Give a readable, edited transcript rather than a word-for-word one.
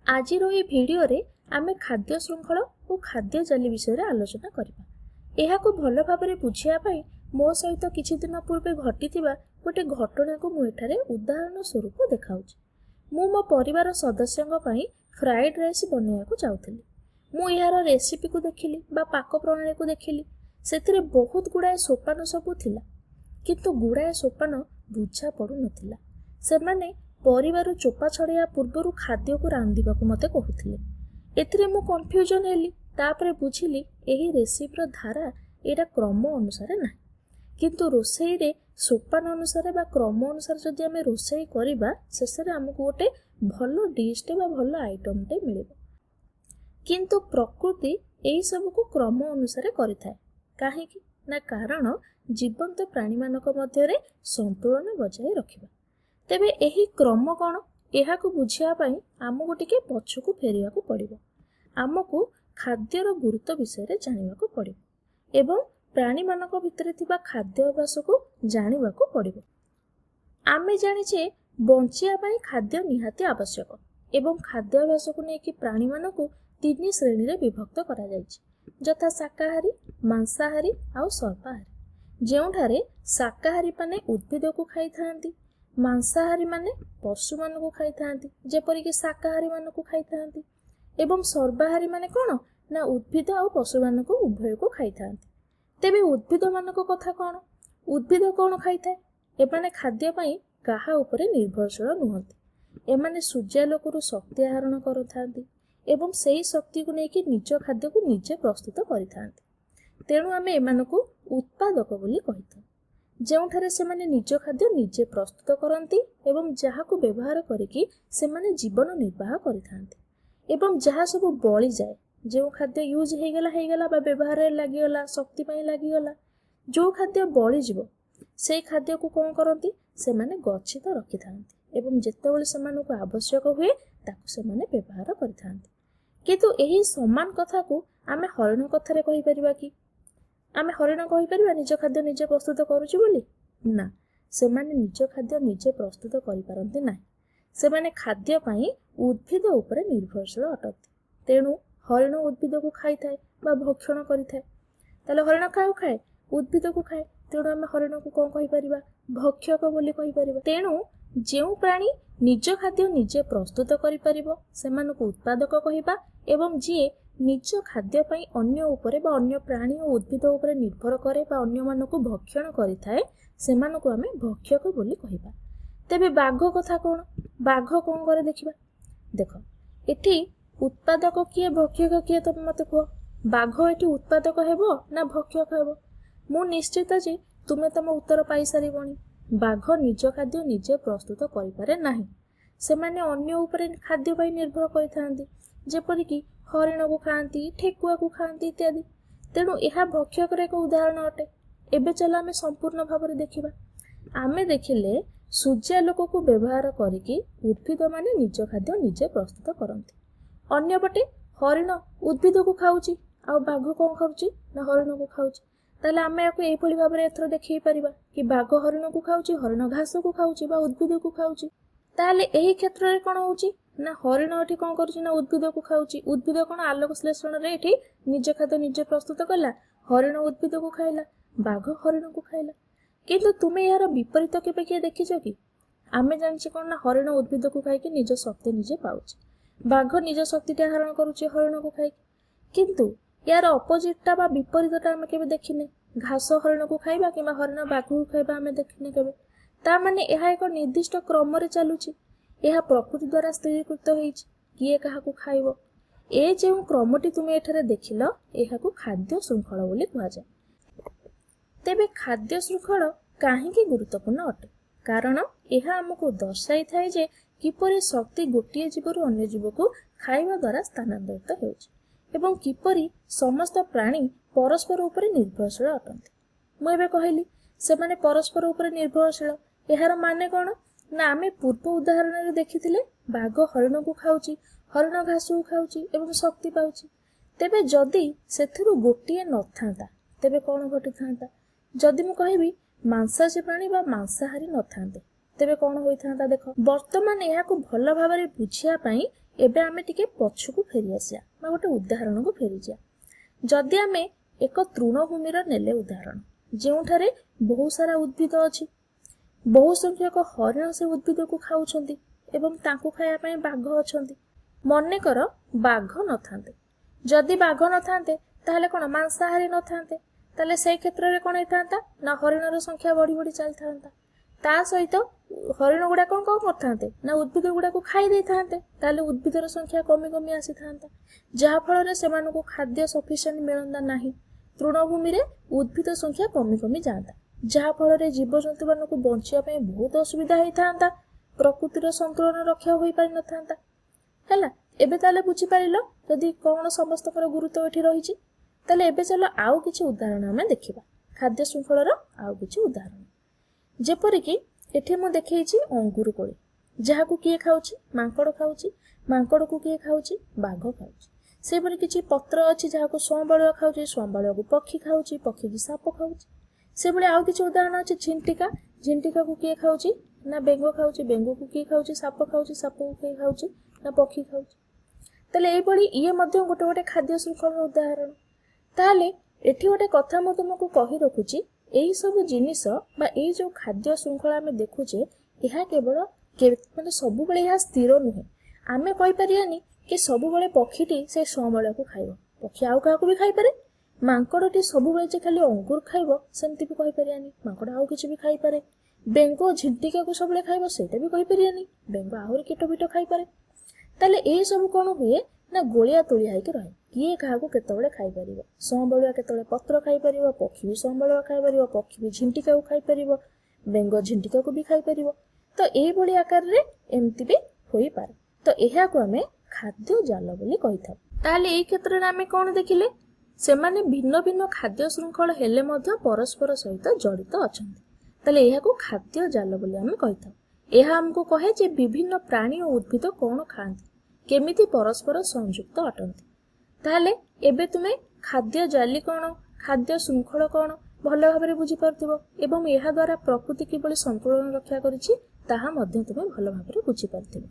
आजिर ए video रे आमे खाद्य श्रृंखल और खाद्य जाली विषय आलोचना करबा। एहाको भल भाबरे बुझिया पई मो सहित किछि दिन पूर्वे घटिथिबा गोटे घटना को मु एठारे उदाहरण स्वरूप देखाउछि। मु मो परिवार सदस्यंग पई फ्राइड राइस बनेयाको चाहुथिली। मु यार रेसिपी को देखिली बा पाक प्रणाली को देखिली। सेथिरे बहुत गुडाए सोपान सबु थिला, किंतु गुडाए सोपान बुझा पडु नथिला। सेमाने परिवार चोपा छड़िया पूर्वर खाद्य को रांधिबा को मते कहूथिले। एथिरे मु कंफ्यूजन हेली। तापरे बुझिली एही रेसिपीर धारा एटा क्रम अनुसार ना, किंतु रोषेई रे सोपान अनुसार बा क्रम अनुसार जदि आमे रोषेई करिबा शेषरे हमकु गोटे भलो डिशटे बा भलो आइटमटे मिलिबो। किंतु प्रकृति एही सब को क्रम अनुसार करिथाय। काहेकि ना कारण जीवंत प्राणी मानक मध्यरे संतुलन बजाय रखिबा। तेबे एही क्रम कौन एहाकु बुझिया पई आमको टिके पछकु फेरियाकु पड़िबो। आमको खाद्यर गुरुत्व विषय जानिबाकु पड़िबो एवं प्राणी मानक भितरे थिबा खाद्य अभ्यास को जानिबाकु पड़िबो। आमे जानिछे बंचिया पई खाद्य निहाती आवश्यक एवं खाद्य अभ्यास को नेकी प्राणी मानकु तीन श्रेणी रे विभक्त करा जायछि, यथा शाकाहारी, मांसाहारी आउ सर्पाहारी। जेउठारे शाकाहारी माने उद्भिद को खाई थांती, मांसाहारी माने पशु मान को खाई थांती जेपरिक शाकाहारी मान को खाई थांती, एवं सर्वाहारी माने कौन ना उद्भिद और पशु मान को उभय को खाई थांती। तेबे उद्भिद मान को कथा कौन? उद्भिद कौन खाई थाए? एमाने खाद्य पाई काहा उपरे निर्भरशील नुहंती। एमाने सूर्यालोकरु शक्ति आहरण करथांती एवं सेही शक्ति को नेकी निज खाद्य को निजे प्रस्तुत करिथांती। तेणु आमे एमानकु उत्पादक बोली कहिथाउ। जेउठारे सेमाने निज खाद्य निजे प्रस्तुत करती एवं जहाकु व्यवहार करिकी सेमाने जीवन निर्वाह करिथांती एवं जहा सब बळी जाए, जो खाद्य यूज हेगला बा व्यवहार लागिगला, शक्ति पाई लागिगला, जो खाद्य बळी जीवो से खाद्य को कौन करती सेमाने गच्छित रखिथांती एवं जेतेबेले सेमानकु आवश्यक हुए ताकु सेमाने व्यवहार करिथांती। किंतु एही समान कथा को आमे हरिण कथारे कहि परिबा कि? आमे हरिण कहि परिबा निज खाद्य निजे प्रस्तुत करूची बोली? ना, सेमाने निज खाद्य निजे प्रस्तुत करि पारंती नाही। सेमाने खाद्य पाई उद्भिद उपरे निर्भरशील अटती। तेणु हरिण उद्भिद को खाई थाए बा भक्षण करि थाए। ताले हरिण काउ खाए? उद्भिद को खाए। तेणु आमे हरिण को कोन कहि परिबा? भक्षक बोली कहि परिबा। तेणु जेउ प्राणी निज खाद्य निजे प्रस्तुत करि परिबो सेमानकु उत्पादक कहिबा एवं जे निज खाद्य पाई अन्य उपरे बा अन्य प्राणी और उद्भिद उपरे निर्भर करे बा अन्य मानकु भक्षण करि थाए सेमानकु आमे भक्षक बोली कहिबा। तेबे बाघ कथा कौन? बाघ कौन करे देखिबा। देखो एठी उत्पादक किए भक्षक किए तमे मते कहो। बाघ एठी उत्पादक हेबो ना भक्षक हेबो? मु निश्चित जे तुमे तम उत्तर पाई सारिबणी। बाघ निज खाद्य निजे प्रस्तुत करि पारे नाही। सेमाने अन्य उपरे खाद्य पाई निर्भर करिथांती, जेपरिक हरिण को खाती, ठेकुआ को खाती इत्यादि। तेणु यह भक्षकर एक उदाहरण अटे। एबे चलो आमे संपूर्ण भाव देखिबा। आमे देखिले सूर्यालोक को व्यवहार करिकी उद्भिद माने निज खाद्य निजे प्रस्तुत करती। अन्य पटे हरिण उद्भिद को खाऊची आ बाघ कौन खाऊची ना हरिण को खाऊची। ताले आमे याको एभली भाबरे एथर देखै परिबा कि बाघ हरिण को खाऊची, हरिण घास को खाऊची बा उद्भिद को खाऊची। ताले एही क्षेत्र रे कोन होउची ना हरिण एठी कोन करूची ना उद्भिद को खाऊची। उद्भिद कोन आलोक श्लेषण रे एठी निज खाद्य निजे प्रस्तुत कला, हरिण उद्भिद को खाइला, बाघ हरिण को खाइला। किंतु तुमे यार विपरीत केबे के देखिछो कि? आमे जानछि कोन ना हरिण उद्भिद को खाइ कि निज शक्ति निजे पाउची, बाघ निज शक्तिटा हरण करूची हरिण को खाइ। किंतु यार अपोजिटटा बा विपरीतटा आमे केबे देखिने। घास हरिण को खाइबा किबा हरिण बाघ को खाइबा आमे देखिने केबे। ता माने एहा एक निर्दिष्ट क्रम रे चालुची। एहा प्रकृति द्वारा स्थिरीकृत होईची किए काहाकू खाइबो। ए जेउ क्रमटी तुमे एठारे देखिलो एहाकू खाद्य श्रृंखल बोली कुहा जाय। तेबे खाद्य श्रृंखल काहेकि गुरुत्वपूर्ण अटे? कारण एहा हमकु दर्शाई थाए जे किपरि शक्ति गोटिए जीवरु अन्य जीवकु खाइबा द्वारा स्थानांतरित हेउची एवं किपरि समस्त प्राणी परस्पर उपरे निर्भरशील अटंती। मु एबे कहिली सेमाने परस्पर उपरे निर्भरशील। एहार माने कौन ना आमे पूर्व उदाहरण रे देखिथिले बाघ हरिण को खाऊची, हरिण घास को खाऊची एवं शक्ति पाउची। तेबे जदि सेथिरु गोटिए नथांता तेबे कौन घटी थांता? जदि मु कहिबी मांसाहारी प्राणी बा मांसाहारी नथांते तेबे कौन होई थांता? देखो वर्तमान एहाकु भल भाबरे बुझिया पई एबे आमे टिके पछकु फेरी आसिया बा गोटे उदाहरण को फेरी जा। जदि आमे एक तृणभूमि नेले उदाहरण जोठारे बहुत सारा उद्भिद अछि, बहु संख्यक हरिण से उद्भिद को खाउछंती एवं तांको खाया पय बाघ अछंती। मने कर बाघ न थांते, जदि बाघ न थांते ताहले कोन मांसाहारी न थांते, ताहले सेई क्षेत्र रे कोन हेतांता ना हरिणर संख्या बढ़ी बढ़ी चल थांता। ता सहित हरिण गुडा कोन करथांते ना उद्भिद गुडा को खाई दे थांते, ताहले उद्भिदर संख्या कमी कमी आसी थांता, जहा फल रे सेमानको खाद्य सफिशिएंट मिलंदा नाही। तृणभूमि रे उद्भिद संख्या कमी कमी जाता, जहा फल रे जीवजंतु मानको बंचिया पय बहुत असुविधा होई थांता, प्रकृतिर संतुलन रक्षा होई पारि न थांता। हैला एबे ताले बुझी पारिलो जदि कोन समस्तकर गुरुत्व एठी रहिछि। ताले एबे चलो आउ किछि उदाहरण हमें देखिबा खाद्य शृंखलर आउ किछि उदाहरण। जेपरि कि एठी मु देखैछि अंगूर कोଳି, जहाकू किए खाउछि मांकड़ खाउछि, मांकड़ को किए खाउछि बाघ खाउछि। सेपरि किछि पत्र अछि जहाकू सोंबाळुआ खाउछि, सोंबाळुआ को पक्षी खाउछि, पक्षी की साप खाउछि। सेबळे आउ किछि उदाहरण अछि झिंटिका, झिंटिका को किए खाउछि ना बेंग खाउछि, बेंग को किए खाउछि साप खाउछि, साप को किए खाउछि ना पक्षी खाउछि। ताले एई पड़ी इए मध्ये गोटे गोटे खाद्य शृंखलर उदाहरण। ताले एठी गोटे कथा मु तुमको कहि रखुछि, एई सब जिनिस बा एई जो खाद्य श्रृंखला आमे देखुचे एहा केवल माने सबु बेले एहा स्थिर नुहे। आमे कहि परियानी कि सबु बेले पक्षीटी से सोंबाळुआ को खाइबो, पक्षी आउ काहा को भी खाइ पारे। मांकड़टी सबु बेले जे खाली अंगूर खाइबो सेमति भी कहि परियानी, मांकड़ आउ किछि भी खाइ पारे। बेंगो झिंटिका को सबले खाइबो सेटा भी कहि परियानी, बेंगो आहुरी कीट बिट खाइ पारे। ताले ए सब कोन हुए ना गोलिया तोलिया हेके रहे, किए काहाकू केतबेले खाइ परिबो। सोंबाळुआ केतबेले पत्र खाइ परिबो, पक्षी भी सोंबाळुआ खाइ परिबो, पक्षी भी झिंटिका को खाइ परिबो, बेंगो झिंटिका को भी खाइ परिबो। तो एई भली आकार रे एमति भी होई पारे। तो एहा को हमें खाद्य जाल बोली कहिथाउ। ताले एई क्षेत्र रे हमें कोन देखिले सेमाने भिन्न भिन्न खाद्य श्रृंखल हेले मध्य परस्पर सहित जड़ित अछंती। ताले एहा को खाद्य जाल बोली हमें कहिथाउ। एहा हमको कहे जे विभिन्न प्राणी और उद्भिद कोन खांती, केमिति परस्पर संयुक्त अटंती। ताले एबे तुमे खाद्य जाली कोन, खाद्य शृंखल कोन भल भाबरे बुझी पारथिबो एवं एहा द्वारा प्रकृति किबळी संतुलन रक्षा करिछि ताहा मध्ये तुमे भल भाबरे बुझी पारथिबो।